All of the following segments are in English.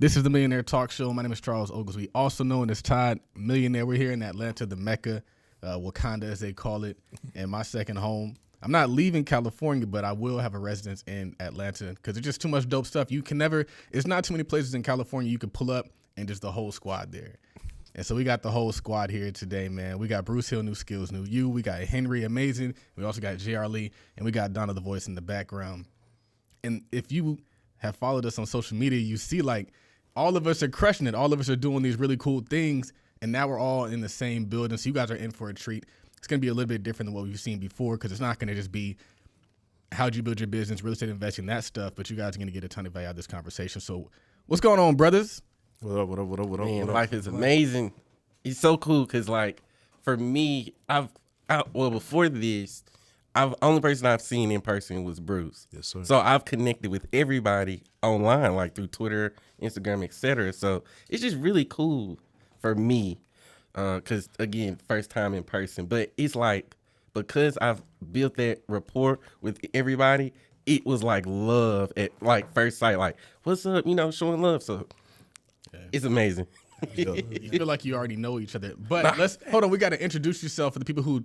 This is the Millionaire Talk Show. My name is Charles Oglesby, also known as Todd Millionaire. We're here in Atlanta, the Mecca, Wakanda as they call it, and my second home. I'm not leaving California, but I will have a residence in Atlanta because there's just too much dope stuff. It's not too many places in California you can pull up and just the whole squad there. And so we got the whole squad here today, man. We got Bruce Hill, New Skills, New You. We got Henry, Amazin. We also got J.R. Lee, and we got Donna the Voice in the background. And if you have followed us on social media, you see like all of us are crushing it. All of us are doing these really cool things, and now we're all in the same building. So you guys are in for a treat. It's going to be a little bit different than what we've seen before because it's not going to just be how'd you build your business, real estate investing, that stuff, but you guys are going to get a ton of value out of this conversation. So what's going on, brothers? What up? Man, life is amazing. It's so cool because, like, for me, before this, only person I've seen in person was Bruce. Yes, sir. So I've connected with everybody online, like through Twitter, Instagram, etc. So it's just really cool for me because, again, first time in person. But it's like because I've built that rapport with everybody, it was like love at like first sight. Like, what's up? Showing love. So it's amazing. You feel like you already know each other. But hold on. We got to introduce yourself for the people who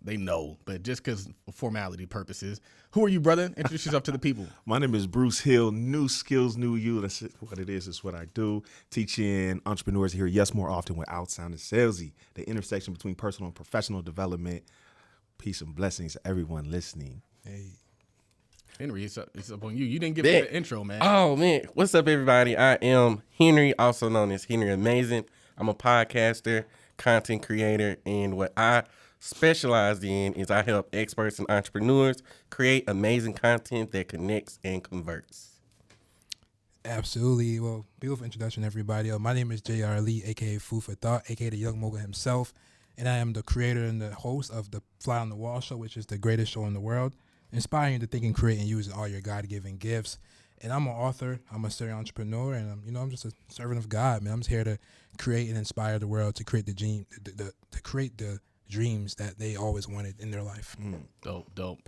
they know, but just because of formality purposes. Who are you, brother? Introduce yourself to the people. My name is Bruce Hill, New Skills, New You. That's what it is. It's what I do. Teaching entrepreneurs here, yes, more often without sounding salesy. The intersection between personal and professional development. Peace and blessings to everyone listening. Hey. Henry, it's up on you. You didn't give me the intro, man. Oh, man. What's up, everybody? I am Henry, also known as Henry Amazin. I'm a podcaster, content creator, and what I specialize in is I help experts and entrepreneurs create amazing content that connects and converts. Absolutely. Well, beautiful introduction, everybody. My name is J.R. Lee, a.k.a. Food for Thought, a.k.a. the Young Mogul himself, and I am the creator and the host of the Fly on the Wall show, which is the greatest show in the world, inspiring you to think and create and use all your God-given gifts. And I'm an author. I'm a serial entrepreneur, and I'm just a servant of God, man. I'm just here to create and inspire the world to create the dreams that they always wanted in their life. Dope.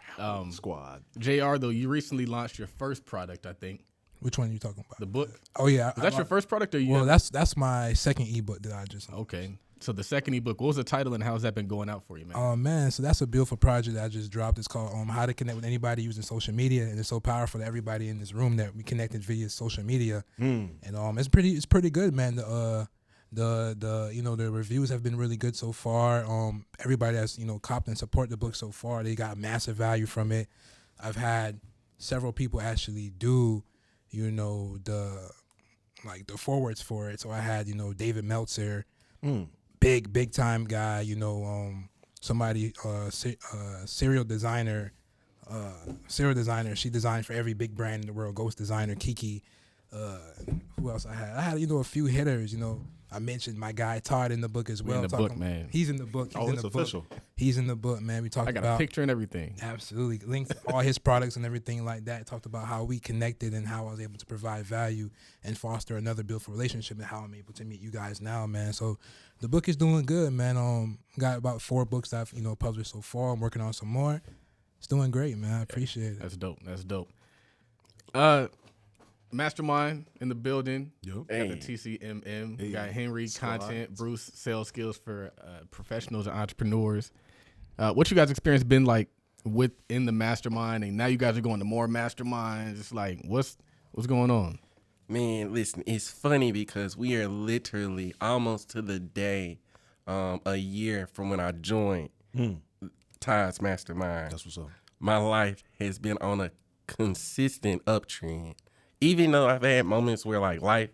Squad. JR, though, you recently launched your first product, I think. Which one are you talking about? The book. Oh yeah. Is that your first product, or you? Well, that's my second ebook that I just. Okay. So the second ebook, what was the title and how's that been going out for you, man? Oh, man. So that's a beautiful project that I just dropped. It's called How to Connect with Anybody Using Social Media. And it's so powerful to everybody in this room that we connected via social media. And it's pretty good, man. The reviews have been really good so far. Everybody that's, copped and support the book so far, they got massive value from it. I've had several people actually do, the forwards for it. So I had, David Meltzer, big time guy, somebody, serial designer. She designed for every big brand in the world. Ghost designer Kiki. Who else I had? I had a few hitters. I mentioned my guy Todd in the book as well. In the book, man. He's in the book. It's official. He's in the book, man. We talked about. I got a picture and everything. Absolutely, linked to all his products and everything like that. Talked about how we connected and how I was able to provide value and foster another beautiful relationship and how I'm able to meet you guys now, man. So the book is doing good, man. Got about 4 books that I've published so far. I'm working on some more. It's doing great, man. I appreciate it. That's dope. Mastermind in the building. Yep. Got the TCMM. Got Henry, Squad. content, Bruce, sales skills for professionals and entrepreneurs. What you guys' experience been like within the mastermind? And now you guys are going to more masterminds. It's like, what's going on? Man, listen, it's funny because we are literally almost to the day a year from when I joined Todd's Mastermind. That's what's up. My life has been on a consistent uptrend. Even though I've had moments where like life,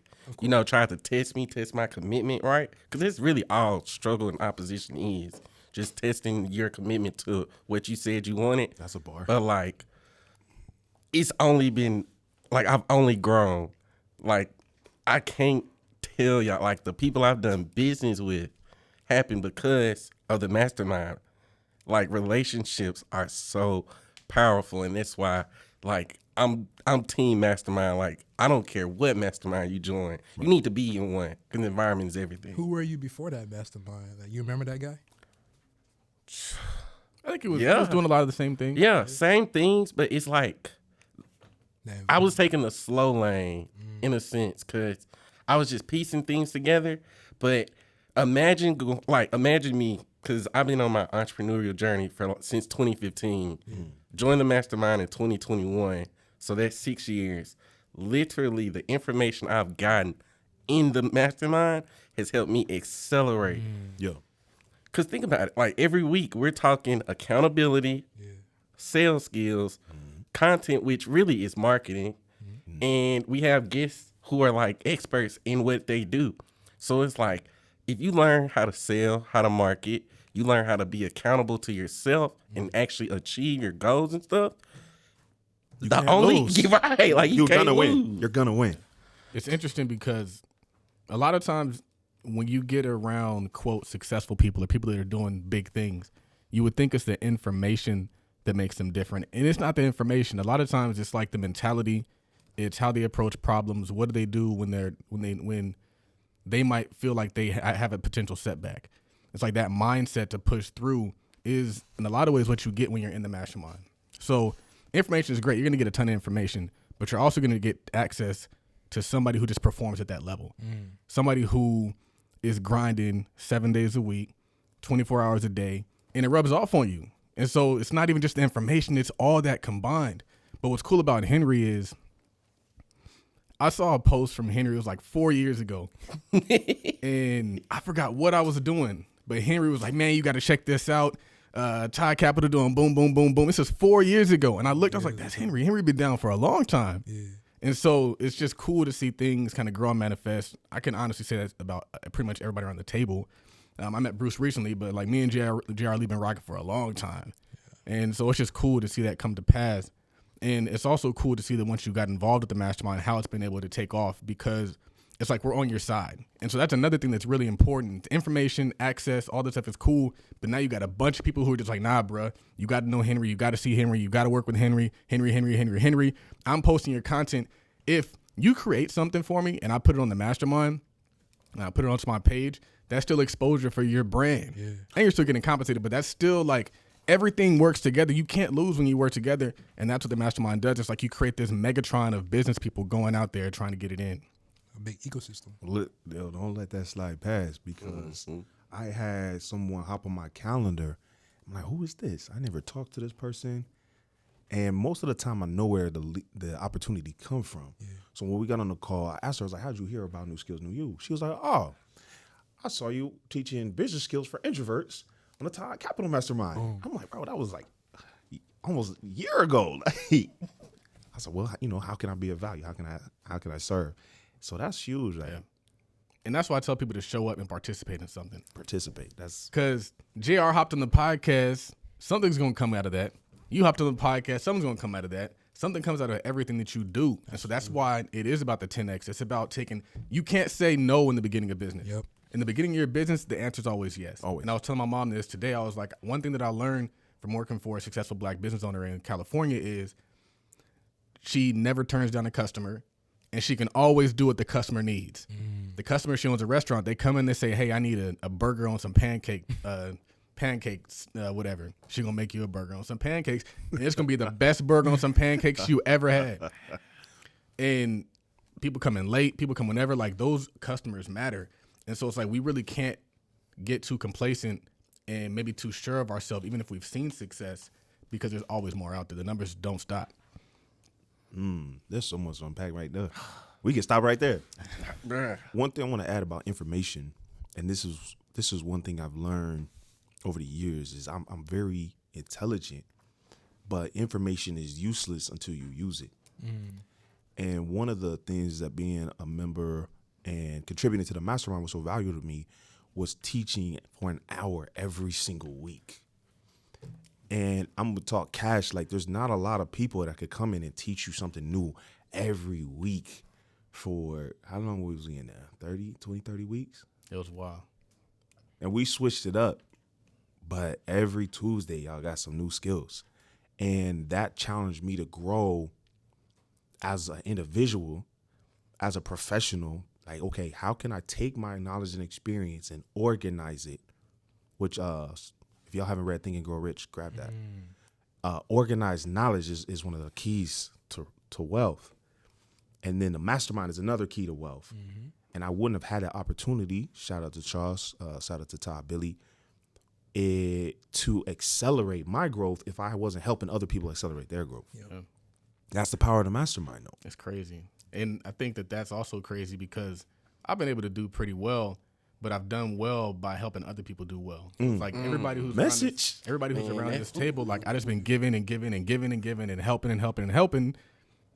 tried to test my commitment, right? Because it's really all struggle and opposition is. Just testing your commitment to what you said you wanted. That's a bar. But like, it's only been, like I've only grown. Like, I can't tell y'all, like the people I've done business with happened because of the mastermind. Like relationships are so powerful, and that's why like I'm team mastermind. Like I don't care what mastermind you join, you need to be in one because the environment is everything. Who were you before that mastermind? Like, you remember that guy? I think he was doing a lot of the same things. Yeah, same things, but it's like I was taking the slow lane in a sense because I was just piecing things together. But imagine me, because I've been on my entrepreneurial journey since 2015. Joined the Mastermind in 2021. So that's 6 years. Literally, the information I've gotten in the Mastermind has helped me accelerate. Yeah. Because think about it. Like every week, we're talking accountability, sales skills, content, which really is marketing. And we have guests who are like experts in what they do. So it's like, if you learn how to sell, how to market, you learn how to be accountable to yourself and actually achieve your goals and stuff. You can't lose. Right, like You're can't gonna lose. win. You're gonna win. It's interesting because a lot of times when you get around, quote, successful people or people that are doing big things, you would think it's the information that makes them different. And it's not the information. A lot of times it's like the mentality. It's how they approach problems. What do they do when they might feel like they have a potential setback? It's like that mindset to push through is in a lot of ways what you get when you're in the mastermind. So information is great. You're going to get a ton of information, but you're also going to get access to somebody who just performs at that level. Somebody who is grinding 7 days a week, 24 hours a day, and it rubs off on you. And so it's not even just the information, it's all that combined. But what's cool about Henry is I saw a post from Henry, it was like 4 years ago, and I forgot what I was doing, but Henry was like, man, you got to check this out. Todd Capital doing boom, boom, boom, boom. This is 4 years ago. And I looked, I was like, that's Henry. Henry been down for a long time. And so it's just cool to see things kind of grow and manifest. I can honestly say that about pretty much everybody around the table. I met Bruce recently, but like me and JR Lee been rocking for a long time. And so it's just cool to see that come to pass. And it's also cool to see that once you got involved with the mastermind, how it's been able to take off, because it's like we're on your side. And so that's another thing that's really important. Information, access, all this stuff is cool. But now you got a bunch of people who are just like, nah, bruh, you got to know Henry. You got to see Henry. You got to work with Henry. Henry. I'm posting your content. If you create something for me and I put it on the mastermind and I put it onto my page, that's still exposure for your brand. And you're still getting compensated, but that's still like everything works together. You can't lose when you work together. And that's what the mastermind does. It's like you create this Megatron of business people going out there trying to get it in. A big ecosystem. Don't let that slide past, because I had someone hop on my calendar. I'm like, who is this? I never talked to this person. And most of the time I know where the opportunity come from. So when we got on the call, I asked her, I was like, how'd you hear about New Skills, New You? She was like, oh, I saw you teaching business skills for introverts on the Todd Capital Mastermind. I'm like, bro, that was like almost a year ago. I said, well, how can I be of value? How can I serve? So that's huge. Like, And that's why I tell people to show up and participate in something. That's because JR hopped on the podcast. Something's going to come out of that. You hopped on the podcast. Something's going to come out of that. Something comes out of everything that you do. And so that's why it is about the 10X. It's about you can't say no in the beginning of business. In the beginning of your business, the answer is always yes. Always. And I was telling my mom this today. I was like, one thing that I learned from working for a successful black business owner in California is she never turns down a customer. And she can always do what the customer needs. The customer, she owns a restaurant. They come in, they say, hey, I need a burger on some pancakes, whatever. She going to make you a burger on some pancakes. And it's going to be the best burger on some pancakes you ever had. And people come in late, people come whenever. Like, those customers matter. And so it's like we really can't get too complacent and maybe too sure of ourselves, even if we've seen success, because there's always more out there. The numbers don't stop. There's so much to unpack right there. We can stop right there. One thing I want to add about information, and this is one thing I've learned over the years, is I'm very intelligent, but information is useless until you use it. And one of the things that being a member and contributing to the mastermind was so valuable to me was teaching for an hour every single week. And I'm going to talk cash. Like, there's not a lot of people that could come in and teach you something new every week for, how long was we in there? 30 weeks? It was wild. And we switched it up. But every Tuesday, y'all got some new skills. And that challenged me to grow as an individual, as a professional. Like, okay, how can I take my knowledge and experience and organize it? Which, if y'all haven't read Think and Grow Rich, grab that. Organized knowledge is one of the keys to to wealth. And then the mastermind is another key to wealth. And I wouldn't have had that opportunity, shout out to Charles, shout out to Todd, Billi, to accelerate my growth if I wasn't helping other people accelerate their growth. Yeah. That's the power of the mastermind, though. It's crazy. And I think that that's also crazy because I've been able to do pretty well, but I've done well by helping other people do well. It's like everybody who's around this table, like I just been giving and giving and giving and giving and helping and helping and helping.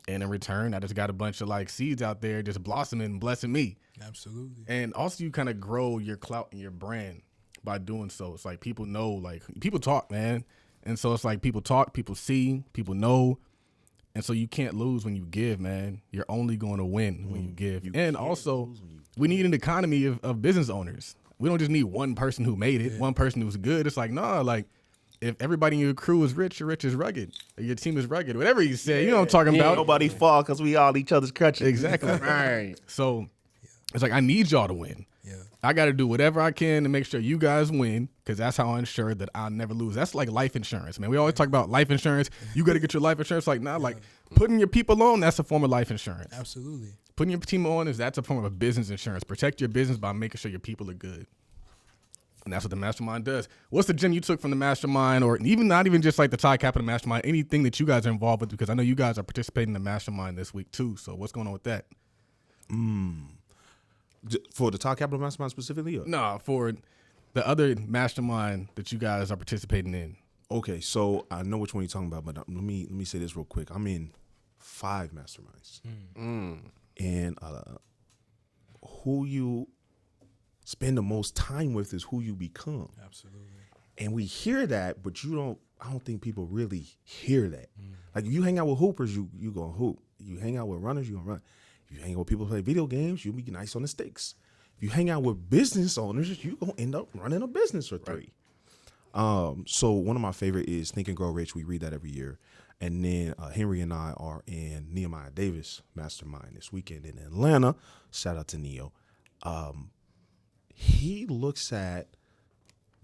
And in return, I just got a bunch of like seeds out there just blossoming and blessing me. Absolutely. And also you kind of grow your clout and your brand by doing so. It's like people know, like people talk, man. And so it's like people talk, people see, people know. And so you can't lose when you give, man. You're only going to win when you give. And also, we need an economy of business owners. We don't just need one person who made it, one person who's good. It's like, nah, like if everybody in your crew is rich, your rich is rugged. Or your team is rugged. Whatever you say, you know what I'm talking about. Nobody fall because we all each other's crutches. Exactly. Right. So it's like, I need y'all to win. Yeah. I got to do whatever I can to make sure you guys win because that's how I ensure that I'll never lose. That's like life insurance, man. We always talk about life insurance. You got to get your life insurance. Like, nah, like putting your people on, that's a form of life insurance. Absolutely. Putting your team on that's a form of business insurance. Protect your business by making sure your people are good. And that's what the mastermind does. What's the gem you took from the mastermind, or even not even just like the Todd Capital mastermind, anything that you guys are involved with? Because I know you guys are participating in the mastermind this week too. So what's going on with that? For the Todd Capital mastermind specifically? Or? No, for the other mastermind that you guys are participating in. Okay, so I know which one you're talking about, but let me say this real quick. I'm in 5 masterminds. And who you spend the most time with is who you become. Absolutely. And we hear that, but I don't think people really hear that. Like if you hang out with hoopers, you gonna hoop. You hang out with runners, you gonna run. If you hang out with people who play video games, you'll be nice on the sticks. If you hang out with business owners, you gonna end up running a business or 3. So one of my favorite is Think and Grow Rich. We read that every year. And then Henry and I are in Nehemiah Davis Mastermind this weekend in Atlanta. Shout out to Neo. He looks at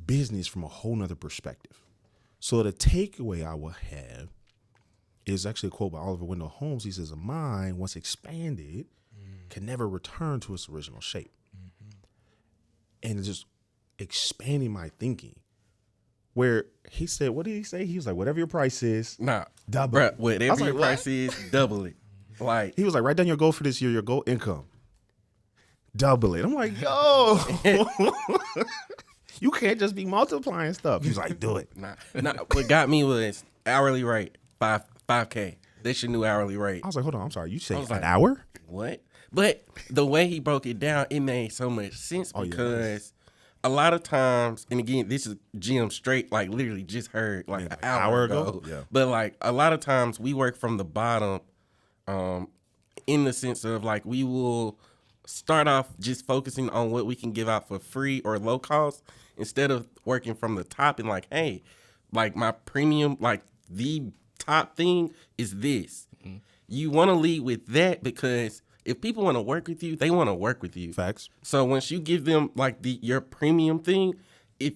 business from a whole nother perspective. So the takeaway I will have is actually a quote by Oliver Wendell Holmes. He says, a mind, once expanded, can never return to its original shape. And it's just expanding my thinking. Where he said, what did he say? He was like, whatever your price is, double it. Whatever your price is, double it. Like he was like, write down your goal for this year, your goal income. Double it. I'm like, yo, you can't just be multiplying stuff. He's like, do it. Nah. What got me was hourly rate, $5K. That's your new hourly rate. I was like, hold on, I'm sorry. You say an like, hour? What? But the way he broke it down, it made so much sense because a lot of times, and again, this is Jim straight, like literally just heard like an hour ago. Yeah. But like a lot of times we work from the bottom in the sense of like we will start off just focusing on what we can give out for free or low cost instead of working from the top and like, hey, like my premium, like the top thing is this. You want to lead with that because if people want to work with you, they want to work with you. Facts. So once you give them like your premium thing, if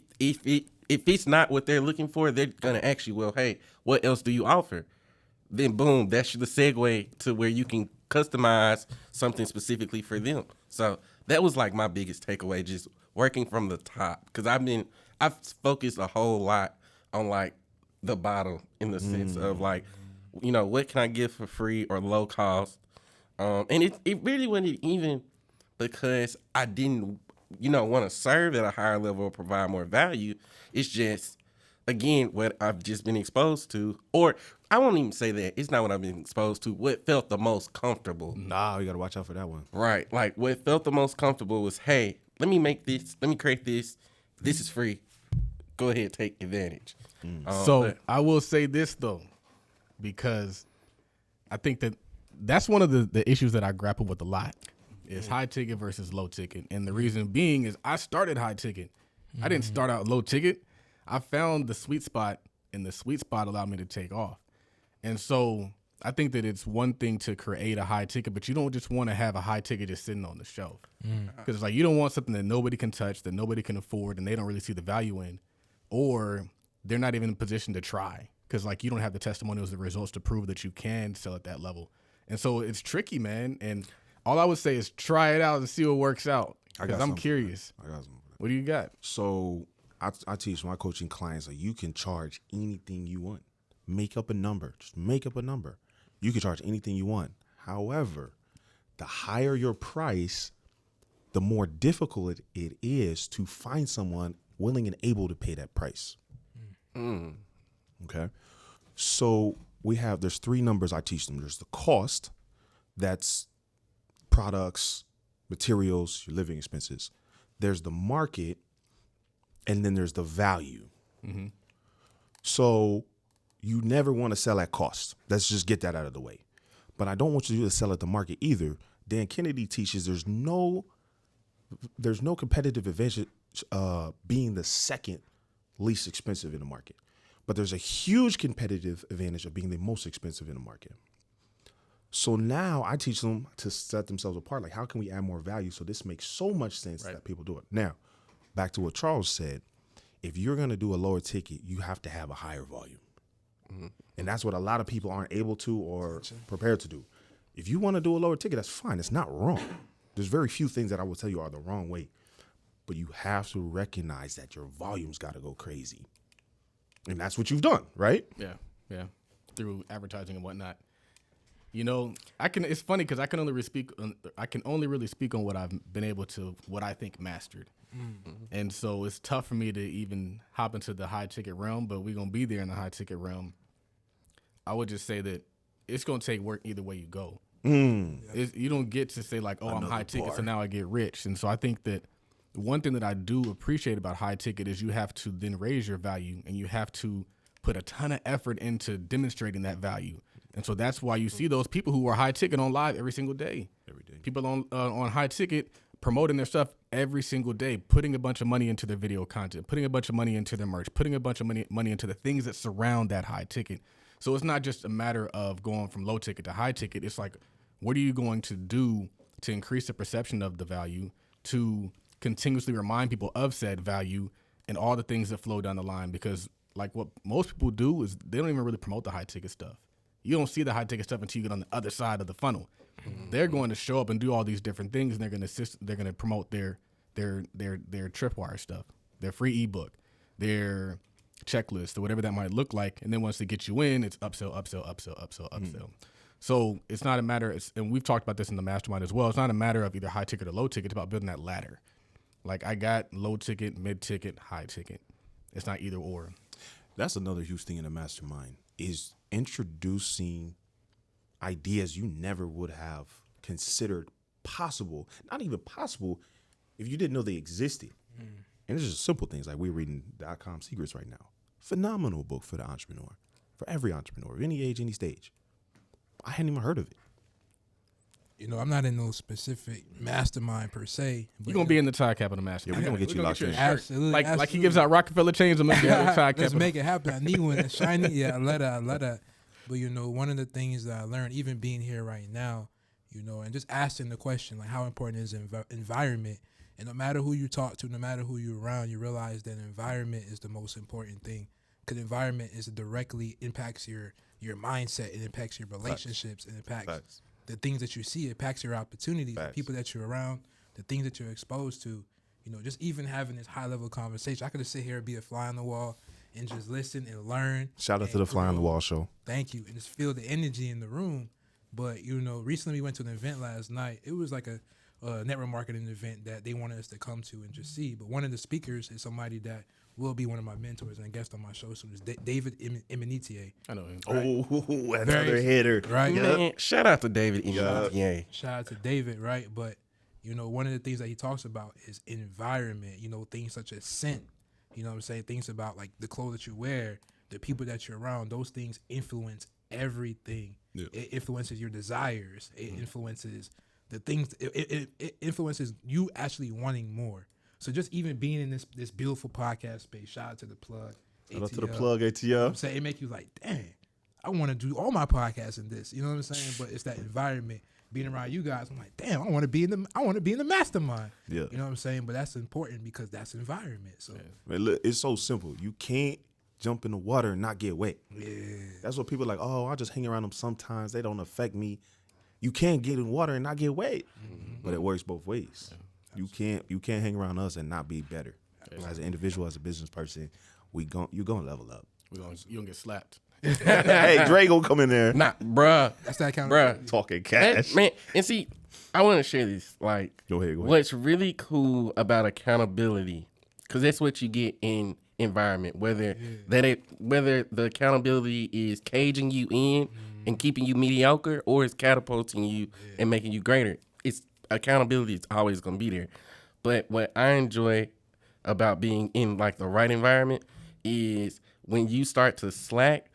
it's not what they're looking for, they're gonna ask you, well, hey, what else do you offer? Then boom, that's the segue to where you can customize something specifically for them. So that was like my biggest takeaway, just working from the top, because I've focused a whole lot on like the bottom in the sense of like, you know, what can I give for free or low cost. And it really wasn't even because I didn't, you know, want to serve at a higher level or provide more value. It's just, again, what I've just been exposed to, or I won't even say that. It's not what I've been exposed to. What felt the most comfortable. Nah, you got to watch out for that one. Right. Like what felt the most comfortable was, hey, let me make this. Let me create this. This is free. Go ahead, take advantage. So I will say this though, because I think that's one of the issues that I grapple with a lot is high ticket versus low ticket. And the reason being is I started high ticket. I didn't start out low ticket. I found the sweet spot, and the sweet spot allowed me to take off. And so I think that it's one thing to create a high ticket, but you don't just want to have a high ticket just sitting on the shelf. Because it's like you don't want something that nobody can touch, that nobody can afford, and they don't really see the value in, or they're not even in a position to try because like you don't have the testimonials, the results to prove that you can sell at that level. And so it's tricky, man. And all I would say is try it out and see what works out. Because I'm curious. I got something. What do you got? So I teach my coaching clients that you can charge anything you want. Make up a number. Just make up a number. You can charge anything you want. However, the higher your price, the more difficult it is to find someone willing and able to pay that price. Okay. So there's 3 numbers I teach them. There's the cost, that's products, materials, your living expenses. There's the market, and then there's the value. So you never want to sell at cost. Let's just get that out of the way. But I don't want you to sell at the market either. Dan Kennedy teaches there's no competitive advantage being the second least expensive in the market. But there's a huge competitive advantage of being the most expensive in the market. So now I teach them to set themselves apart. Like, how can we add more value? So this makes so much sense that people do it. Now, back to what Charles said. If you're going to do a lower ticket, you have to have a higher volume. And that's what a lot of people aren't able to or prepared to do. If you want to do a lower ticket, that's fine. It's not wrong. There's very few things that I will tell you are the wrong way. But you have to recognize that your volume's got to go crazy. And that's what you've done, right? Yeah. Through advertising and whatnot. You know, it's funny because I can only really speak on what I've been able to, what I think mastered. And so it's tough for me to even hop into the high ticket realm, but we're going to be there in the high ticket realm. I would just say that it's going to take work either way you go. You don't get to say like, oh, I'm high ticket, so now I get rich. And so I think that one thing that I do appreciate about high ticket is you have to then raise your value and you have to put a ton of effort into demonstrating that value. And so that's why you see those people who are high ticket on live every single day. People on high ticket promoting their stuff every single day, putting a bunch of money into their video content, putting a bunch of money into their merch, putting a bunch of money into the things that surround that high ticket. So it's not just a matter of going from low ticket to high ticket. It's like, what are you going to do to increase the perception of the value, to continuously remind people of said value and all the things that flow down the line? Because like what most people do is they don't even really promote the high ticket stuff. You don't see the high ticket stuff until you get on the other side of the funnel. They're going to show up and do all these different things, and they're going to promote their tripwire stuff, their free ebook, their checklist, or whatever that might look like. And then once they get you in, it's upsell. So it's not a matter, and we've talked about this in the mastermind as well. It's not a matter of either high ticket or low ticket. It's about building that ladder. Like I got low ticket, mid ticket, high ticket. It's not either or. That's another huge thing in the mastermind is introducing ideas you never would have considered possible, not even possible if you didn't know they existed. And it's just simple things like we're reading .com Secrets right now. Phenomenal book for the entrepreneur, for every entrepreneur, any age, any stage. I hadn't even heard of it. You know, I'm not in no specific mastermind per se. You're going to be in the Todd Capital Mastermind. Yeah, we're going to get you locked in. Absolutely. Like he gives out Rockefeller chains. I'm going to be in the Todd Capital. Let's make it happen. I need one that's shiny. Yeah, I love that. But, you know, one of the things that I learned, even being here right now, you know, and just asking the question, like, how important is environment? And no matter who you talk to, no matter who you're around, you realize that environment is the most important thing. Because environment directly impacts your mindset. It impacts your relationships. It impacts the things that you see. It impacts your opportunities, the people that you're around, the things that you're exposed to. You know, just even having this high-level conversation. I could just sit here and be a fly on the wall and just listen and learn. Shout out to the Fly on the Wall show. Thank you. And just feel the energy in the room. But, you know, recently we went to an event last night. It was like a network marketing event that they wanted us to come to and just see. But one of the speakers is somebody that will be one of my mentors and a guest on my show soon. Is David Iminitier. I know him. Oh, another hitter. Right. Man, shout out to David Iminitier. Shout out to David, right? But, you know, one of the things that he talks about is environment, you know, things such as scent. You know what I'm saying? Things about like the clothes that you wear, the people that you're around, those things influence everything. Yeah. It influences your desires. It influences the things. It influences you actually wanting more. So just even being in this beautiful podcast space, shout out to the plug. Shout out to the plug, ATL. You know I'm saying? It make you like, dang, I want to do all my podcasts in this. You know what I'm saying? But it's that environment. Being around you guys, I'm like, damn, I want to be in the mastermind. Yeah. You know what I'm saying? But that's important because that's environment. So man, look, it's so simple. You can't jump in the water and not get wet. Yeah. That's what people are like, oh, I just hang around them sometimes. They don't affect me. You can't get in water and not get wet, but it works both ways. You can't hang around us and not be better. As an individual, as a business person, you're gonna level up. You gonna get slapped. Hey, Dre gonna come in there. Nah, bruh. That's that kind Bruh. Talking cash. Man, and see, I want to share this. Like, Go ahead. what's really cool about accountability, because that's what you get in environment, whether the accountability is caging you in and keeping you mediocre, or it's catapulting you and making you greater. It's accountability is always gonna be there. But what I enjoy about being in like the right environment is when you start to slack,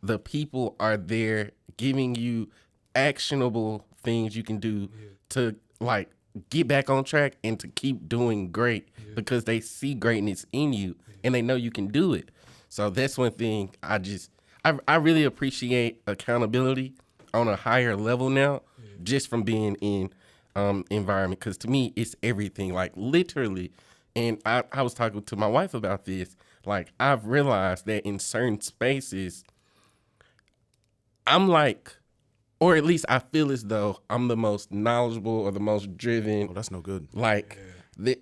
the people are there giving you actionable things you can do to like get back on track and to keep doing great because they see greatness in you and they know you can do it. So that's one thing I really appreciate accountability on a higher level now, just from being in environment, because to me it's everything, like literally. And I was talking to my wife about this. Like, I've realized that in certain spaces, I'm like, or at least I feel as though I'm the most knowledgeable or the most driven. Oh, that's no good. Like, but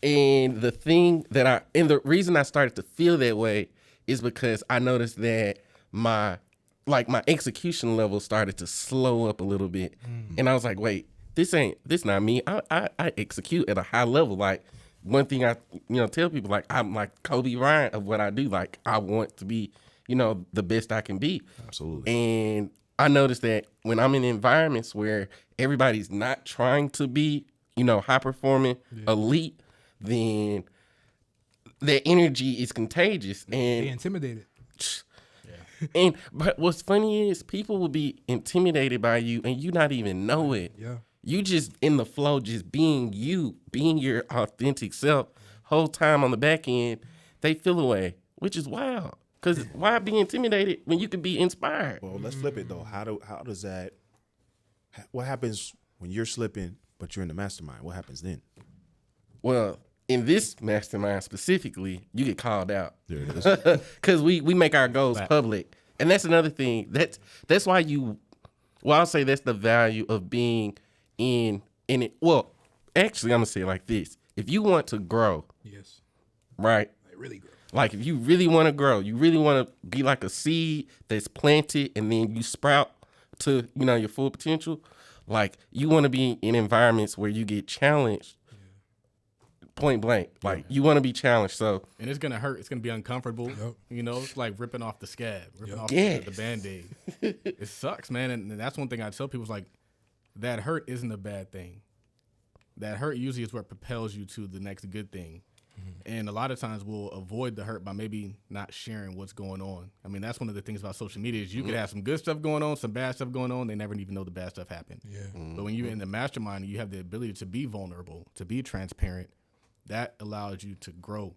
the reason I started to feel that way is because I noticed that my execution level started to slow up a little bit. And I was like, wait, this not me. I execute at a high level. Like, one thing I tell people, like, I'm like Kobe Bryant of what I do. Like, I want to be, the best I can be. Absolutely. And I noticed that when I'm in environments where everybody's not trying to be, high performing, elite, then their energy is contagious. And They intimidated. But what's funny is people will be intimidated by you and you not even know it. Yeah. You just in the flow, just being you, being your authentic self. Whole time on the back end, they feel away, which is wild. Because why be intimidated when you could be inspired? Well, let's flip it though. How does that? What happens when you're slipping, but you're in the mastermind? What happens then? Well, in this mastermind specifically, you get called out. There it is. Because we make our goals public. And that's another thing. That's why I'll say that's the value of being in it. Well, actually, I'm going to say it like this. If you want to grow, Yes. right? Like really grow. Like, if you really want to grow, you really want to be like a seed that's planted and then you sprout to, your full potential. Like, you want to be in environments where you get challenged. Point blank. Like, you want to be challenged. So, And it's gonna hurt. It's gonna be uncomfortable. Yep. It's like ripping off the scab, ripping off Yes. the Band-Aid. It sucks, man. And that's one thing I tell people is like, that hurt isn't a bad thing. That hurt usually is what propels you to the next good thing. And a lot of times we'll avoid the hurt by maybe not sharing what's going on. I mean, that's one of the things about social media is you could have some good stuff going on, some bad stuff going on. They never even know the bad stuff happened. Yeah. But when you're in the mastermind, you have the ability to be vulnerable, to be transparent. That allows you to grow.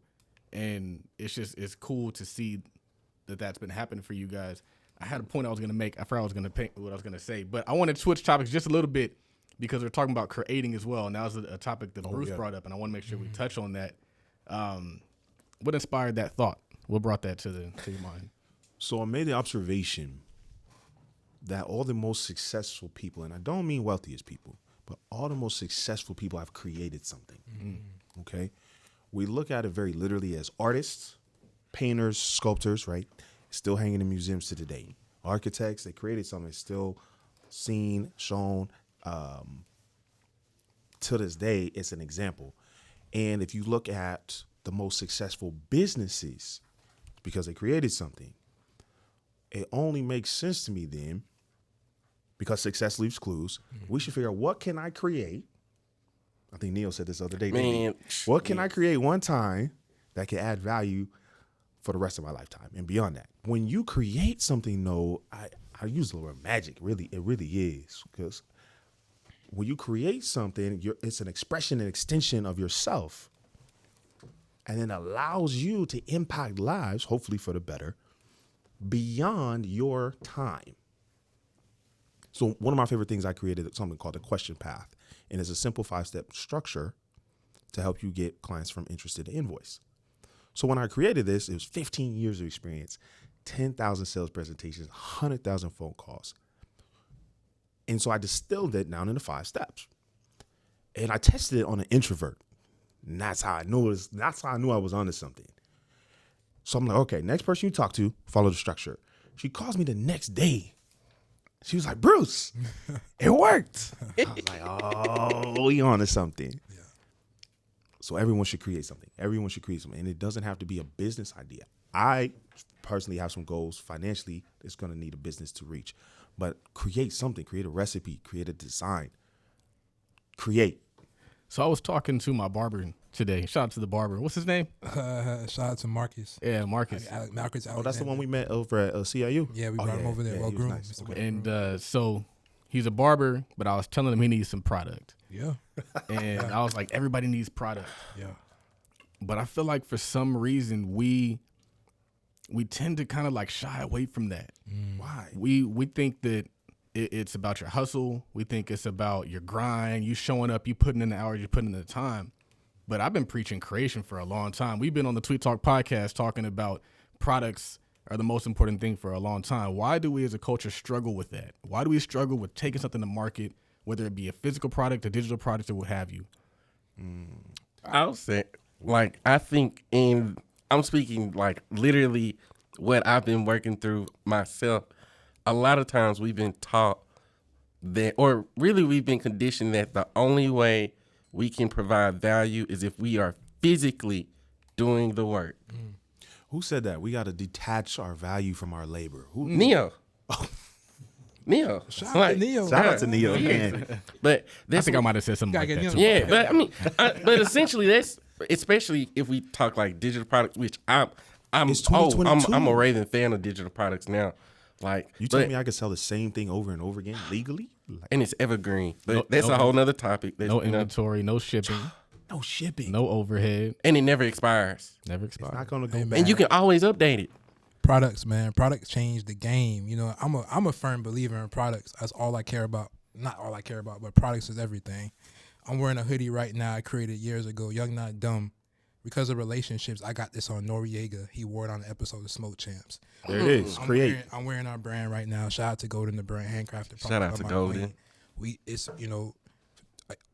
And it's cool to see that that's been happening for you guys. I had a point I was going to make. I forgot what I was going to say. But I want to switch topics just a little bit because we're talking about creating as well. And that was a topic that Bruce brought up, and I want to make sure we touch on that. What inspired that thought? What brought that to your mind? So I made the observation that all the most successful people, and I don't mean wealthiest people, but all the most successful people have created something. Okay? We look at it very literally as artists, painters, sculptors, right? Still hanging in museums to today. Architects, they created something still seen, shown. To this day, it's an example. And if you look at the most successful businesses, because they created something, it only makes sense to me then, because success leaves clues, we should figure out what can I create. I think Neil said this the other day. Man, what can I create one time that can add value for the rest of my lifetime and beyond that? When you create something, I use the word magic. Really, it really is, because when you create something, it's an expression and extension of yourself, and it allows you to impact lives, hopefully for the better, beyond your time. So one of my favorite things I created is something called the question path. And it's a simple 5-step structure to help you get clients from interested to invoice. So when I created this, it was 15 years of experience, 10,000 sales presentations, 100,000 phone calls. And so I distilled it down into 5 steps. And I tested it on an introvert. And that's how I knew I was onto something. So I'm like, okay, next person you talk to, follow the structure. She calls me the next day. She was like, Bruce, it worked. I was like, oh, we onto something. Yeah. So everyone should create something. And it doesn't have to be a business idea. I personally have some goals financially. It's going to need a business to reach. But create something. Create a recipe. Create a design. Create. So I was talking to my barber today. Shout out to the barber. What's his name? Shout out to Marcus. Yeah, Marcus. Marcus. Oh, that's the one we met over at CIU? Yeah, we brought him over there. Yeah, well groomed. nice. Okay. And so he's a barber, but I was telling him he needs some product. Yeah. And I was like, everybody needs product. Yeah. But I feel like for some reason we tend to kind of like shy away from that. Why? We think that it's about your hustle. We think it's about your grind, you showing up, you putting in the hours, you putting in the time. But I've been preaching creation for a long time. We've been on the Tweet Talk podcast talking about products are the most important thing for a long time. Why do we as a culture struggle with that? Why do we struggle with taking something to market, whether it be a physical product, a digital product, or what have you? I'll say, like, I think I'm speaking like literally what I've been working through myself. A lot of times we've been taught that, or really we've been conditioned that the only way we can provide value is if we are physically doing the work. Who said that? We got to detach our value from our labor. Who? Neo. Neo. Shout out to Neo. Shout out to Neo, man. But I think I might have said something like Gotta that get too. yeah, but I mean, but essentially that's, especially if we talk like digital products, which I'm It's 2022. I'm a raving fan of digital products now. Like, You told me I could sell the same thing over and over again legally? Like, and it's evergreen. But No- that's no- a whole nother topic. That's, No you know, inventory, no shipping, no shipping. no overhead, and it never expires. never It's not expired. going to go Amen. back. And you can always update it. Products, man. Products change the game. You know, I'm a firm believer in products. That's all I care about. Not all I care about, but products is everything. I'm wearing a hoodie right now I created years ago, Young Not Dumb. Because of relationships, I got this on Noriega. He wore it on an episode of Smoke Champs. There it is. Create. I'm wearing our brand right now. Shout out to Golden, the brand, handcrafted. Shout out to Golden. It's, you know,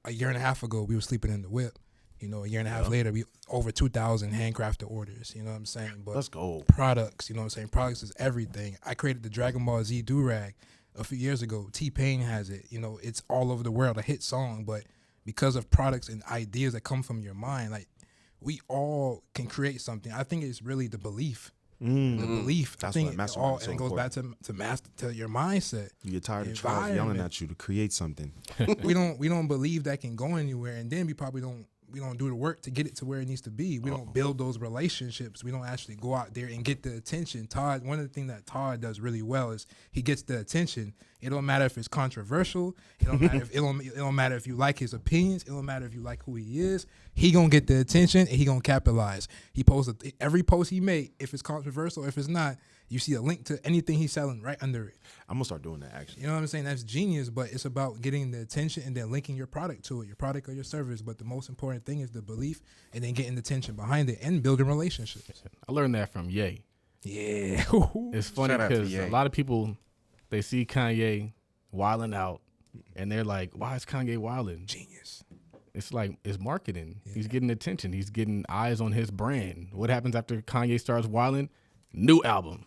a year and a half ago, we were sleeping in the whip. You know, a year and a half later, we over 2,000 handcrafted orders. You know what I'm saying? But Let's go. products, you know what I'm saying? Products is everything. I created the Dragon Ball Z do-rag a few years ago. T-Pain has it. You know, it's all over the world, a hit song. But because of products and ideas that come from your mind, like, we all can create something. I think it's really the belief. The belief. That's I think what Mastermind all, is so and it goes back to your mindset. You get tired of Charles yelling Environment. at you to create something. we don't believe that can go anywhere, and then we probably don't do the work to get it to where it needs to be. We don't build those relationships. We don't actually go out there and get the attention. Todd, one of the things that Todd does really well is he gets the attention. It don't matter if it's controversial. It don't matter if it don't matter if you like his opinions. It don't matter if you like who he is. He gonna get the attention and he gonna capitalize. He posts every post he make. If it's controversial, if it's not, you see a link to anything he's selling right under it. I'm going to start doing that, actually. You know what I'm saying? That's genius, but it's about getting the attention and then linking your product to it, your product or your service. But the most important thing is the belief and then getting the attention behind it and building relationships. I learned that from Ye. Yeah. It's funny Shout out to because Ye. a lot of people, they see Kanye wilding out, and they're like, why is Kanye wilding? Genius. It's like, it's marketing. He's getting attention. He's getting eyes on his brand. What happens after Kanye starts wilding? New album.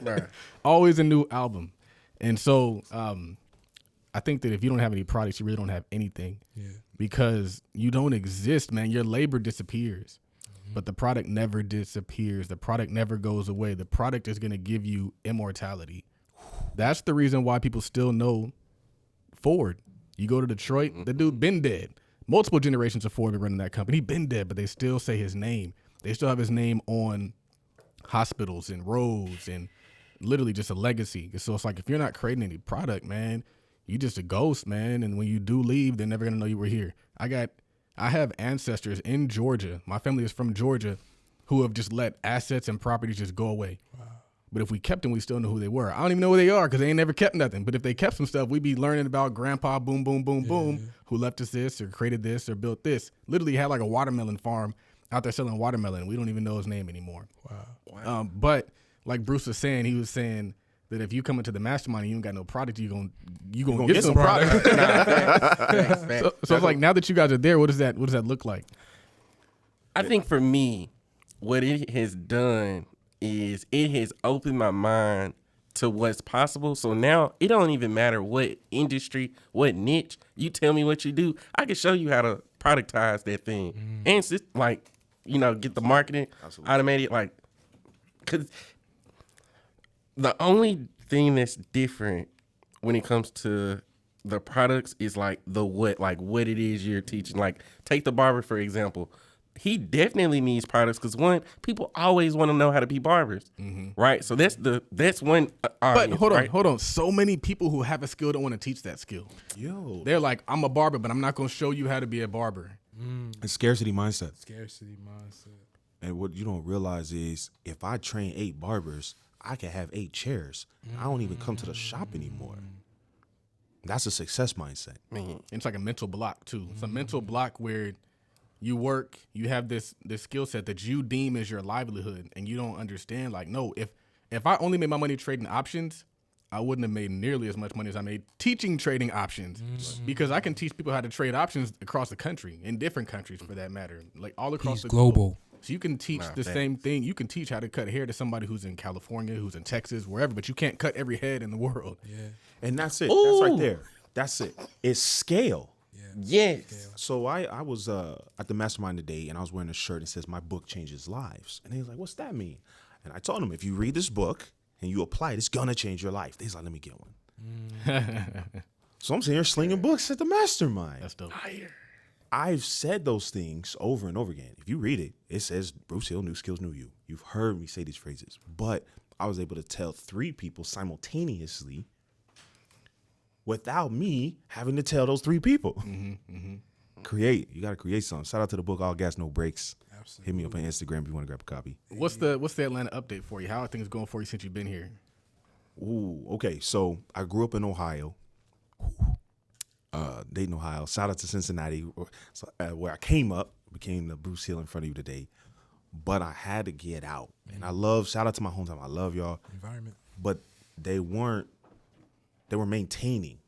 Right. Always a new album. And so I think that if you don't have any products, you really don't have anything. Yeah. Because you don't exist, man. Your labor disappears. But the product never disappears. The product never goes away. The product is going to give you immortality. That's the reason why people still know Ford. You go to Detroit, the dude been dead. Multiple generations of Ford been running that company. He been dead, but they still say his name. They still have his name on hospitals and roads and literally just a legacy. So it's like, if you're not creating any product, man, you just a ghost, man. And when you do leave, they're never going to know you were here. I have ancestors in Georgia. My family is from Georgia who have just let assets and properties just go away. Wow. But if we kept them, we still know who they were. I don't even know who they are because they ain't never kept nothing. But if they kept some stuff, we'd be learning about grandpa boom, boom, boom, boom, who left us this or created this or built this. Literally had like a watermelon farm out there selling watermelon. We don't even know his name anymore. Wow. But like Bruce was saying, he was saying that if you come into the mastermind and you ain't got no product, you gonna gonna get get some some product. Facts. So it's like now that you guys are there, what does that look like? I think for me, what it has done is it has opened my mind to what's possible. So now it don't even matter what industry, what niche. You tell me what you do, I can show you how to productize that thing, and it's just like, you know, get the marketing automated. Like, cause the only thing that's different when it comes to the products is like what it is you're teaching. Like, take the barber for example. He definitely needs products because one, people always want to know how to be barbers, right? So that's one. But Audience, hold on. So many people who have a skill don't want to teach that skill. Yo, They're like, I'm a barber, but I'm not going to show you how to be a barber. a scarcity mindset. Scarcity mindset. And what you don't realize is if I train 8 barbers, I can have 8 chairs. I don't even come to the shop anymore. That's a success mindset. Man, It's like a mental block too. It's a mental block where you work, you have this skill set that you deem as your livelihood, and you don't understand. Like, no, if I only made my money trading options, I wouldn't have made nearly as much money as I made teaching trading options, because I can teach people how to trade options across the country, in different countries for that matter, like all across He's the global. globe. So you can teach the same thing. You can teach how to cut hair to somebody who's in California, who's in Texas, wherever, but you can't cut every head in the world. Yeah. And that's it. Ooh. That's right there. That's it. It's scale. yes. So I was at the mastermind today, and I was wearing a shirt that says "My book changes lives," and he was like, "What's that mean?" And I told him, "If you read this book and you apply it, it's gonna change your life." He's like, "Let me get one." So I'm sitting here slinging books at the mastermind. That's dope. I've said those things over and over again. If you read it, it says Bruce Hill, new skills, new you. You've heard me say these phrases, but I was able to tell 3 people simultaneously without me having to tell those 3 people. Create. You got to create something. Shout out to the book, All Gas, No Breaks. Absolutely. Hit me up on Instagram if you want to grab a copy. What's the Atlanta update for you? How are things going for you since you've been here? Ooh, okay. So I grew up in Ohio, Dayton, Ohio. Shout out to Cincinnati, where I came up, became the Bruce Hill in front of you today. But I had to get out. And shout out to my hometown. I love y'all. Environment. But they were maintaining.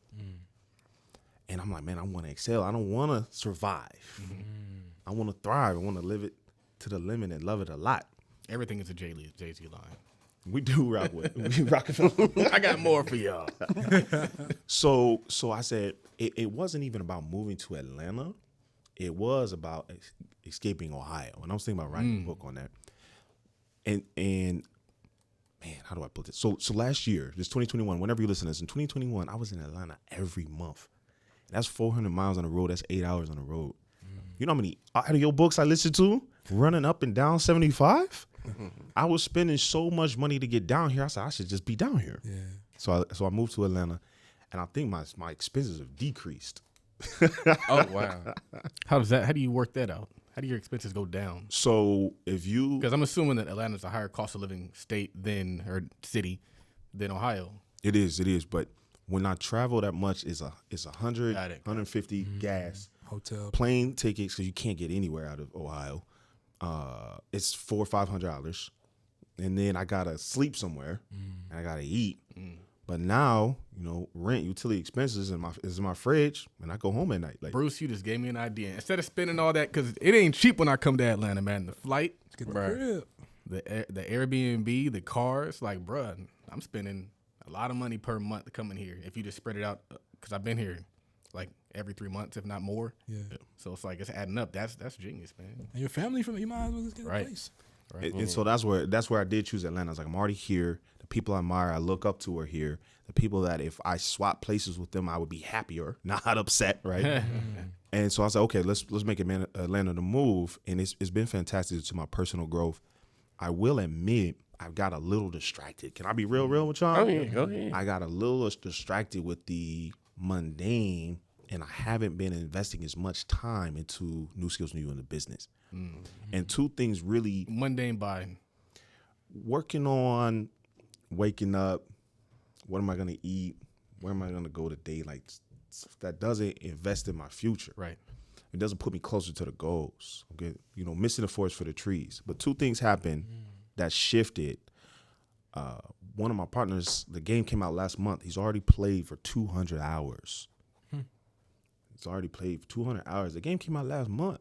And I'm like, man, I want to excel. I don't want to survive. I want to thrive. I want to live it to the limit and love it a lot. Everything is a Jay-Z line. We do rock with it. We rock it. I got more for y'all. So I said, it wasn't even about moving to Atlanta. It was about escaping Ohio. And I was thinking about writing a book on that. And man, how do I put this? So last year, this 2021, whenever you listen to this, in 2021, I was in Atlanta every month. That's 400 miles on the road. That's 8 hours on the road. You know how many audio books I listened to running up and down 75? I was spending so much money to get down here. I said, I should just be down here. Yeah. So I moved to Atlanta, and I think my expenses have decreased. Oh wow. How do you work that out? How do your expenses go down? So if you, Because I'm assuming that Atlanta's a higher cost of living state than than Ohio. it is, but when I travel that much, it's 100, Got it. 150 gas, Hotel. plane tickets because you can't get anywhere out of Ohio. It's $400 or $500, and then I gotta sleep somewhere, and I gotta eat. But now, rent, utility expenses, is in my fridge, and I go home at night. Like, Bruce, you just gave me an idea. Instead of spending all that, because it ain't cheap when I come to Atlanta, man. The flight, Let's get the Right. crib. the Airbnb, the cars, like, bruh, I'm spending a lot of money per month coming here. If you just spread it out, because I've been here like every 3 months, if not more. Yeah. So it's like it's adding up. That's genius, man. And your family from you might as well just get a Right. place. and so that's where I did choose Atlanta. I was like, I'm already here. The people I admire, I look up to are here. The people that if I swap places with them, I would be happier, not upset, right? And so I said, okay, let's make Atlanta the move. And it's been fantastic to my personal growth. I will admit I got a little distracted. Can I be real with y'all? Oh yeah, go ahead. I got a little distracted with the mundane, and I haven't been investing as much time into new skills, new you in the business. And 2 things really Mundane by working on waking up. What am I going to eat? Where am I going to go today? Like, that doesn't invest in my future. right. It doesn't put me closer to the goals. Okay, missing the forest for the trees. But 2 things happened that shifted. one of my partners, the game came out last month. He's already played for 200 hours. He's already played for 200 hours. The game came out last month.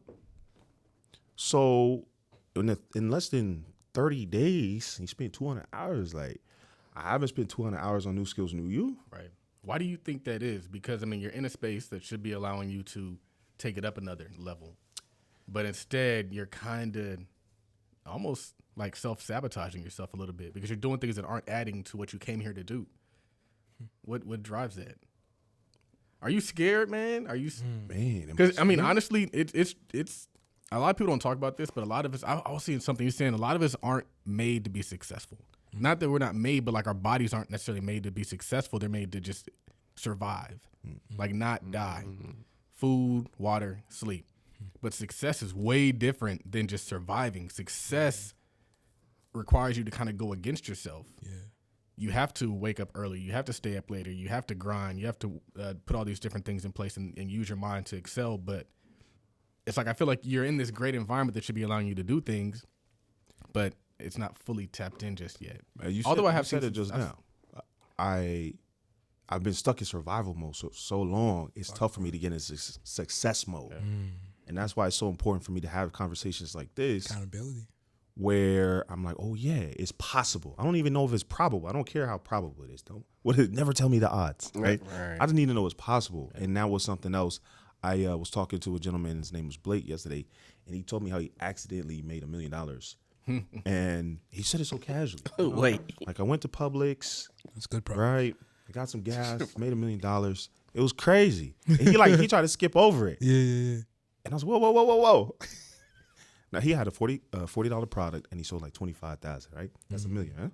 So in less than 30 days, he spent 200 hours. Like, I haven't spent 200 hours on New Skills, New You. Right. Why do you think that is? Because, I mean, you're in a space that should be allowing you to take it up another level. But instead, you're kind of almost like self-sabotaging yourself a little bit because you're doing things that aren't adding to what you came here to do. What drives that? Are you scared, man? Are you Man, because I mean, honestly, it's a lot of people don't talk about this, but a lot of us, I was seeing something you're saying, a lot of us aren't made to be successful. Not that we're not made, but like our bodies aren't necessarily made to be successful. They're made to just survive, like not die. Food, water, sleep. But success is way different than just surviving. Success requires you to kind of go against yourself. Yeah. You have to wake up early. You have to stay up later. You have to grind. You have to put all these different things in place and use your mind to excel. But it's like I feel like you're in this great environment that should be allowing you to do things, but it's not fully tapped in just yet. Although I have said it just now, I've been stuck in survival mode so long. It's tough for me to get into success mode, and that's why it's so important for me to have conversations like this, Accountability. where I'm like, oh yeah, it's possible. I don't even know if it's probable. I don't care how probable it is. Never tell me the odds, right? I just need to know it's possible. And that was something else. I was talking to a gentleman. His name was Blake yesterday, and he told me how he accidentally made $1 million. And he said it so casually. Wait. Like, I went to Publix, That's good, bro. right? I got some gas, made $1 million. It was crazy. And he tried to skip over it. Yeah. And I was, whoa. Now, he had a $40 product, and he sold like 25,000, right? That's $1 million,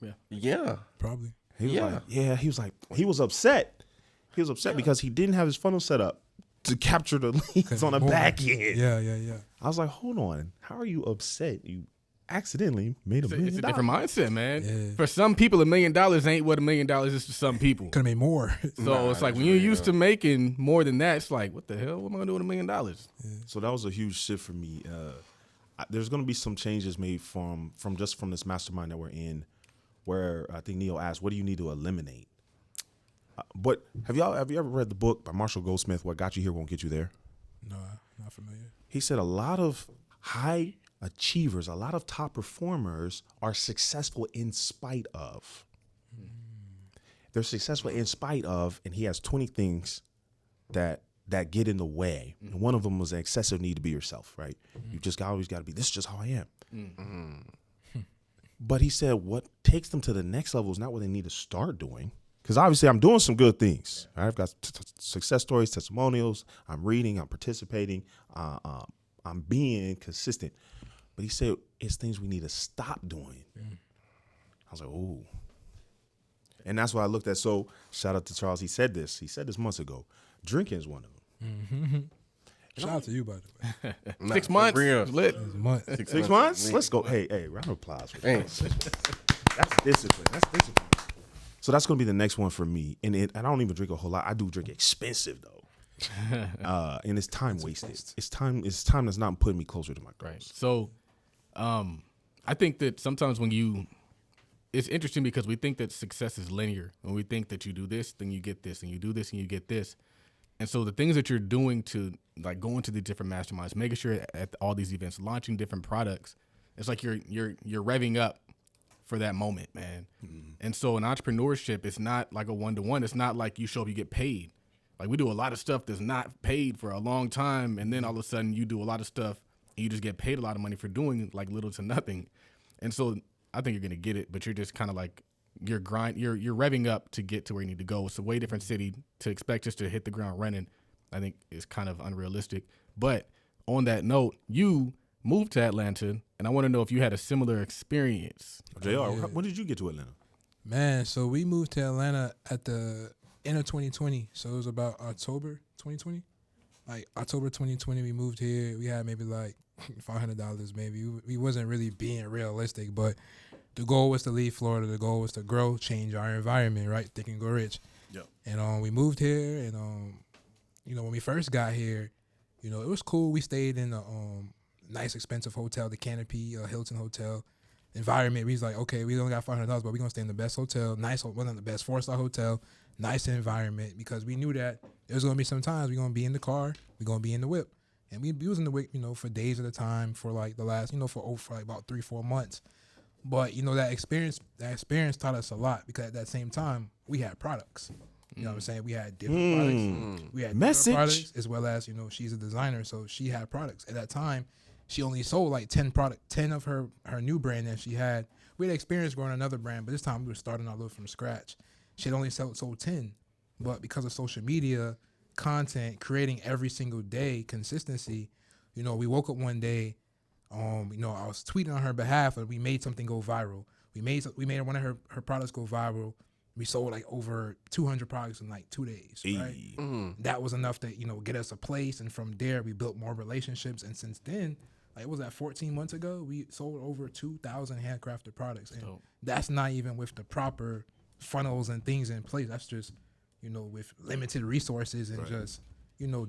huh? Yeah. Probably. He was upset. He was upset because he didn't have his funnel set up to capture the leads on the back end. Yeah. I was like, hold on. How are you upset? You accidentally made $1 million. It's a different mindset, man. Yeah. For some people, $1 million ain't what $1 million is to some people. Could have made more. So it's like when you're used to making more than that, it's like, what the hell? What am I gonna do with $1 million? So that was a huge shift for me. There's gonna be some changes made from this mastermind that we're in, where I think Neo asked, what do you need to eliminate? But have you ever read the book by Marshall Goldsmith, What Got You Here Won't Get You There? No, not familiar. He said a lot of high achievers, a lot of top performers are successful in spite of. They're successful in spite of, and he has 20 things that get in the way. And one of them was an excessive need to be yourself, right? You just always got to be, this is just how I am. But he said what takes them to the next level is not what they need to start doing. Because obviously I'm doing some good things. I've got success stories, testimonials. I'm reading, I'm participating. I'm being consistent. But he said it's things we need to stop doing. I was like, ooh. And that's what I looked at. So shout out to Charles. He said this months ago. Drinking is one of them. Shout out to you, by the way. 6 months. real. Lit. It's a month. 6 months? Let's go. Hey, round of applause. For that. That's discipline. So that's going to be the next one for me. And I don't even drink a whole lot. I do drink expensive, though. And it's time wasted. It's time that's not putting me closer to my goals. Right. So I think that sometimes it's interesting because we think that success is linear. When we think that you do this, then you get this, and you do this, and you get this. And so the things that you're doing to like going to the different masterminds, making sure at all these events, launching different products, it's like you're revving up for that moment, man. And so in entrepreneurship, it's not like a one-to-one. It's not like you show up, you get paid. Like we do a lot of stuff that's not paid for a long time, and then all of a sudden you do a lot of stuff and you just get paid a lot of money for doing like little to nothing. And so I think you're gonna get it, but you're just kind of like you're revving up to get to where you need to go. It's a way different city. To expect us to hit the ground running, I think is kind of unrealistic. But on that note, you moved to Atlanta, and I want to know if you had a similar experience. JR, when did you get to Atlanta? Man, so we moved to Atlanta at the end of 2020. So it was about October 2020. Like October 2020, we moved here. We had maybe like $500 maybe. We wasn't really being realistic, but the goal was to leave Florida. The goal was to grow, change our environment, right? Think and go rich. Yep. And we moved here, and when we first got here, it was cool. We stayed in a nice, expensive hotel, the Canopy Hilton Hotel. environment. We was like, okay, we only got $500, but we're gonna stay in the best hotel, nice, well, not the best 4-star hotel, nice environment, because we knew that there's gonna be some times we're gonna be in the car, we're gonna be in the whip, and we was in the whip, for days at a time for like the last, for like about 3-4 months. But that experience taught us a lot, because at that same time we had products. You know what I'm saying? We had different products. We had Message. different products, as well as she's a designer, so she had products. At that time, she only sold like 10 of her new brand that she had. We had experience growing another brand, but this time we were starting out from scratch. She had only sold 10, but because of social media, content, creating every single day, consistency, we woke up one day, I was tweeting on her behalf, and we made something go viral. We made one of her products go viral. We sold like over 200 products in like 2 days, right? That was enough to, get us a place. And from there, we built more relationships. And since then, like, it was that 14 months ago, we sold over 2,000 handcrafted products. And that's not even with the proper funnels and things in place. That's just, with limited resources and just,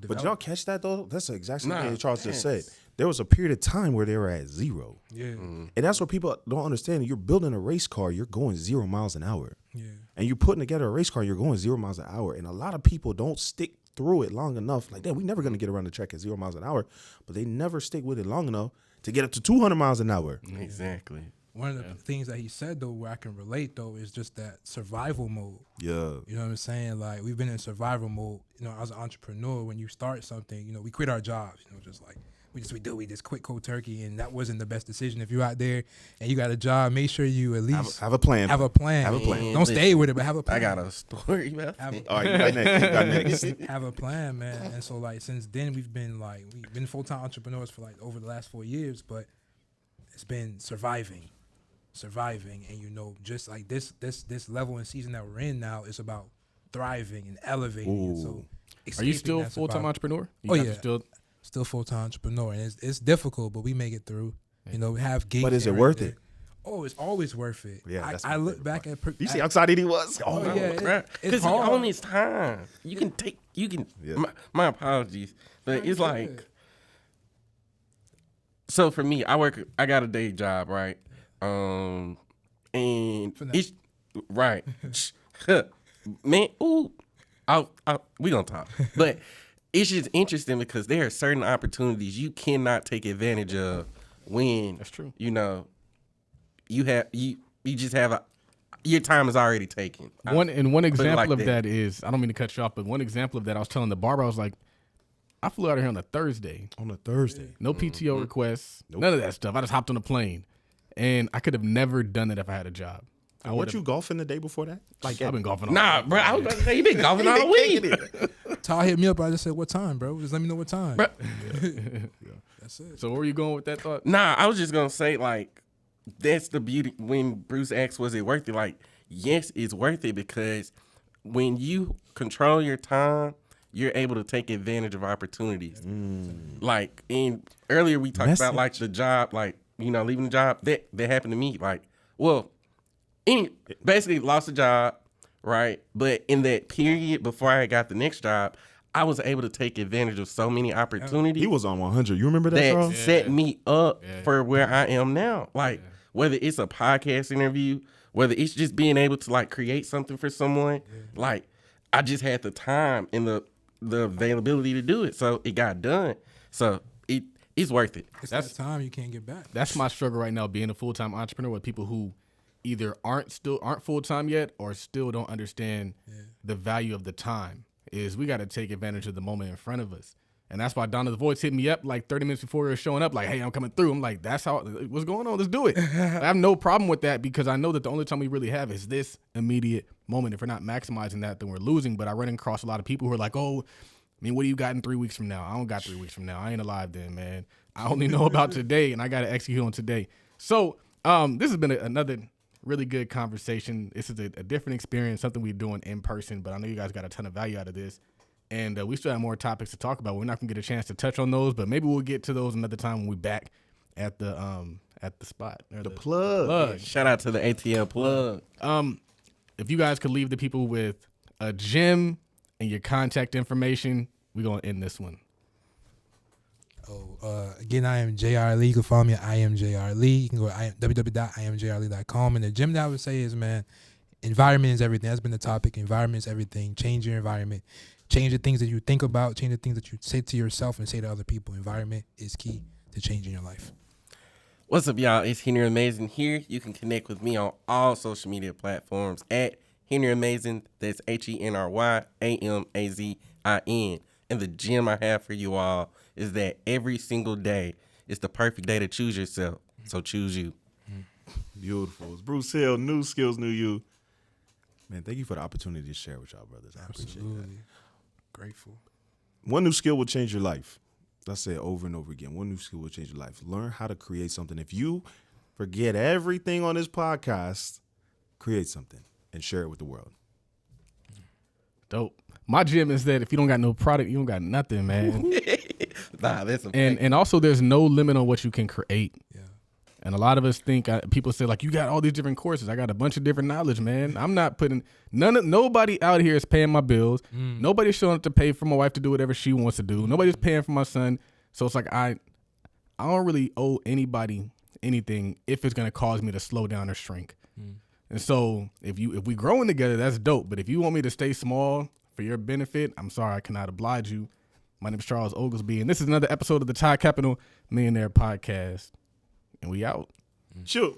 But y'all catch that though? That's the exact same thing Charles just said. Yes. There was a period of time where they were at 0. Yeah. And that's what people don't understand. You're building a race car, you're going 0 miles an hour. Yeah. And you're putting together a race car, you're going 0 miles an hour. And a lot of people don't stick through it long enough. Like, damn, we're never going to get around the track at 0 miles an hour. But they never stick with it long enough to get up to 200 miles an hour. Exactly. One of the things that he said, though, where I can relate, though, is just that survival mode. Yeah. You know what I'm saying? Like, we've been in survival mode. As an entrepreneur, when you start something, we quit our jobs, just like, we just quit cold turkey, and that wasn't the best decision. If you're out there and you got a job, make sure you at least have a plan. Have a plan. Have a plan. Don't stay with it, but have a plan. I got a story about it. All right, you got next. Have a plan, man. And so, like, since then, we've been full-time entrepreneurs for like over the last 4 years, but it's been surviving, and just like this level and season that we're in now is about thriving and elevating. And so, are you still full-time entrepreneur? Still full-time entrepreneur, and it's difficult, but we make it through. We have gigs. But is it worth it? Oh, it's always worth it. Yeah, I look back at. You see how excited he was? Oh yeah, it's Because hard. on his time, you can. Yeah. My apologies, but it's like. So for me, I got a day job, right? And it's right, man. Ooh, we gonna talk, but it's just interesting because there are certain opportunities you cannot take advantage of when That's true. You just have your time is already taken. One example like of that. that is, I don't mean to cut you off, but one example of that, I was telling the barber, I was like, I flew out of here on a Thursday. On a Thursday. No PTO requests, none of that stuff. I just hopped on a plane, and I could have never done it if I had a job. Weren't you golfing the day before that? Like, I've been golfing all Nah, bro. I was about to say you been golfing all week. Todd hit me up. I just said, "What time, bro? Just let me know what time." Bro. That's it. So where were you going with that thought? Nah, I was just gonna say like that's the beauty. When Bruce asked, "Was it worth it?" Like, yes, it's worth it because when you control your time, you're able to take advantage of opportunities. Like, and earlier we talked about like the job, like leaving the job. That happened to me. Like, well, basically lost a job, right? But in that period before I got the next job, I was able to take advantage of so many opportunities. He was on 100. You remember that, Charles? Set me up for where I am now. Like, whether it's a podcast interview, whether it's just being able to like create something for someone, like I just had the time and the availability to do it, so it got done. So it's worth it. That's that time you can't get back. That's my struggle right now, being a full-time entrepreneur with people who either aren't full-time yet or still don't understand the value of the time. Is we got to take advantage of the moment in front of us. And that's why Donna the Voice hit me up like 30 minutes before we were showing up, like, hey, I'm coming through. I'm like, that's how, what's going on? Let's do it. I have no problem with that because I know that the only time we really have is this immediate moment. If we're not maximizing that, then we're losing. But I run across a lot of people who are like, oh, I mean, what do you got in 3 weeks from now? I don't got 3 weeks from now. I ain't alive then, man. I only know about today, and I got to execute on today. So this has been another really good conversation. This is a different experience, something we're doing in person, but I know you guys got a ton of value out of this. And we still have more topics to talk about. We're not going to get a chance to touch on those, but maybe we'll get to those another time when we're back at the spot. Or the plug. Shout out to the ATL plug. If you guys could leave the people with a gem and your contact information, we're going to end this one. Again, I am JR Lee. You can follow me at I am JR Lee. You can go to www.imjrlee.com. And the gym that I would say is, man, environment is everything. That's been the topic. Environment is everything. Change your environment. Change the things that you think about. Change the things that you say to yourself and say to other people. Environment is key to changing your life. What's up, y'all? It's Henry Amazin here. You can connect with me on all social media platforms at Henry Amazin. That's HenryAmazin. And the gem I have for you all is that every single day is the perfect day to choose yourself. So choose you. Beautiful. It's Bruce Hill, New Skills, New You. Man, thank you for the opportunity to share with y'all, brothers. I appreciate that. Grateful. One new skill will change your life. Let's say it over and over again. One new skill will change your life. Learn how to create something. If you forget everything on this podcast, create something and share it with the world. Dope. My gym is that if you don't got no product, you don't got nothing, man. Nah, that's a And also there's no limit on what you can create. Yeah. And a lot of us think, people say like, you got all these different courses. I got a bunch of different knowledge, man. I'm not putting nobody out here is paying my bills. Nobody's showing up to pay for my wife to do whatever she wants to do. Nobody's paying for my son. So it's like, I don't really owe anybody anything if it's going to cause me to slow down or shrink. And so if we growing together, that's dope. But if you want me to stay small for your benefit, I'm sorry, I cannot oblige you. My name is Charles Oglesby, and this is another episode of the Todd Capital Millionaire podcast. And we out. Sure.